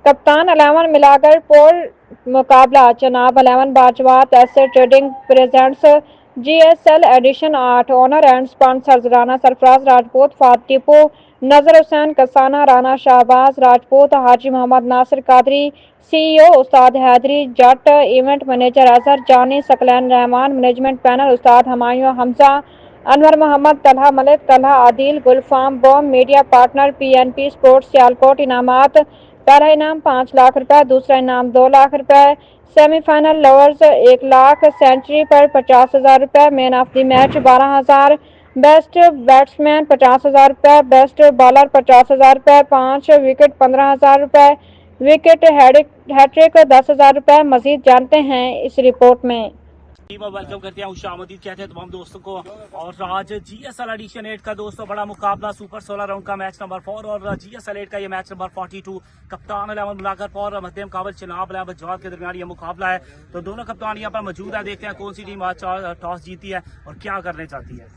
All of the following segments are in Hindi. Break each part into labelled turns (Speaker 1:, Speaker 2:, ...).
Speaker 1: कप्तान 11 मिलाकर पोल मुकाबला चनाब 11 बाजवात asset trading presents GSL edition 8 owner and sponsors Rana Sarfaraz Rajput, फातिपू नजर हुसैन कसाना, राना शाहबाज राजपूत, हाजी Mohammad Nasir Qadri, CEO Ustad Haidri Jatt, event manager Azhar Jani, Saqlain Rehman, management panel Ustad Humayun Hamza, Anwar Mohammad, Talha Malik, Talha Adil, Gulfam बॉम, media partner PNP sports Sialkot. इनामात पहला इनाम 5 लाख रुपए, दूसरा इनाम 2 लाख रुपए, सेमीफाइनल लवर्स 1 लाख, सेंचुरी पर 50,000 रुपए, man of the match 12,000, best batsman 50,000 रुपए, बेस्ट बॉलर 50,000 रुपए, 5 विकेट 15,000 रुपए, विकेट हैट्रिक 10,000 रुपए। मजीद जानते हैं इस रिपोर्ट में।
Speaker 2: वेलकम करते हैं खुशामदीद कहते हैं तमाम दोस्तों को। और आज GSL एडिशन 8 का दोस्तों बड़ा मुकाबला सुपर 16 राउंड का मैच नंबर 4 और GSL 8 का ये मैच नंबर 42 कप्तान 11 मुलाकर और मध्यम काबल चनाब 11 बजवात के दरमियान ये मुकाबला है। तो दोनों कप्तान यहाँ पर मौजूद है, देखते हैं कौन सी टीम आज टॉस जीती है और क्या करने चाहती है।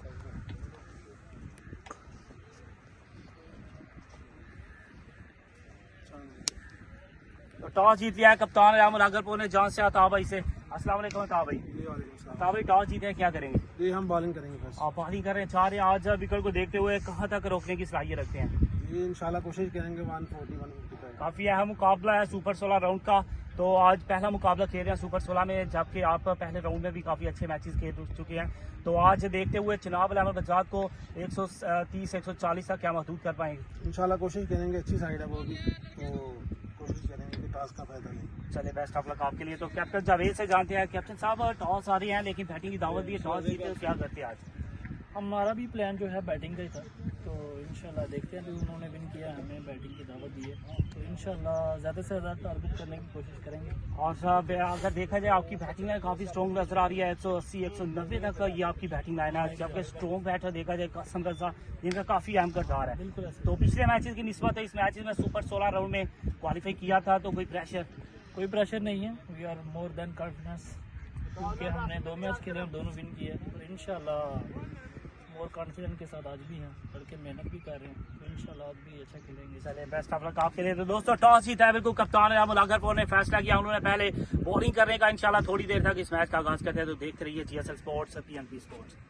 Speaker 2: तो टॉस जीत लिया है कप्तान 11 मुलाकर ने जान से आता भाई से। अस्सलाम वालेकुम भाई। भाई टॉस जीते हैं, क्या करेंगे?
Speaker 3: ये हम बॉलिंग करेंगे बस।
Speaker 2: आप बॉलिंग कर रहे हैं, चाह रहे हैं आज विकेट को देखते हुए कहां तक रोकने की सलाहियत रखते हैं?
Speaker 3: ये इंशाल्लाह कोशिश करेंगे 140-150
Speaker 2: काफी अहम मुकाबला है सुपर 16 राउंड का। तो आज पहला मुकाबला खेल रहे हैं सुपर 16 में, जबकि आप पहले राउंड में भी काफी अच्छे मैचेस खेल चुके हैं। तो आज देखते हुए चनाब 11 बजवात को 130-140 तक क्या महदूद कर पाएंगे?
Speaker 3: इंशाल्लाह कोशिश करेंगे, अच्छी साइड है वो भी, तो कोशिश करेंगे कि टॉस का फायदा लें।
Speaker 2: चले बेस्ट ऑफ लक आपके लिए। तो कैप्टन जावेद से जानते हैं, कैप्टन साहब टॉस आ रही हैं लेकिन बैटिंग की दावत भी है, टॉस जीते तो क्या करते हैं आज?
Speaker 4: हमारा भी प्लान जो है बैटिंग का ही था, तो इंशाल्लाह देखते हैं। जो उन्होंने विन किया, हमें बैटिंग की दावत दी है, तो इंशाल्लाह ज़्यादा से ज़्यादा टारगेट करने की कोशिश करेंगे।
Speaker 2: और साहब अगर देखा जाए आपकी बैटिंग है काफ़ी स्ट्रॉन्ग नजर आ रही है, 180-190 तक ये आपकी बैटिंग लाइन है, जबकि स्ट्रॉन्ग बैटर देखा जाए कासिम रजा जिनका काफ़ी अहम किरदार है।
Speaker 4: बिल्कुल ऐसा।
Speaker 2: तो पिछले मैचेस की निस्बत है इस मैचेस में सुपर 16 राउंड में क्वालिफाई किया था, तो कोई प्रेशर
Speaker 4: नहीं है। We are more than confidence, क्योंकि हमने 2 मैच खेले और दोनों विन किए, तो इंशाल्लाह मोर कॉन्फिडेंस के साथ आज भी हैं, लड़के मेहनत भी कर रहे हैं, तो इंशाल्लाह आज भी अच्छा खेलेंगे।
Speaker 2: चले बेस्ट ऑफ लक आपके लिए। तो दोस्तों टॉस जीता है बिल्कुल कप्तान मुलाकर ने फैसला किया, उन्होंने पहले बॉलिंग करने का। इंशाल्लाह थोड़ी देर तक इस मैच का आगाज करते हैं, तो देखते रहिए GSL स्पोर्ट्स PNP स्पोर्ट्स।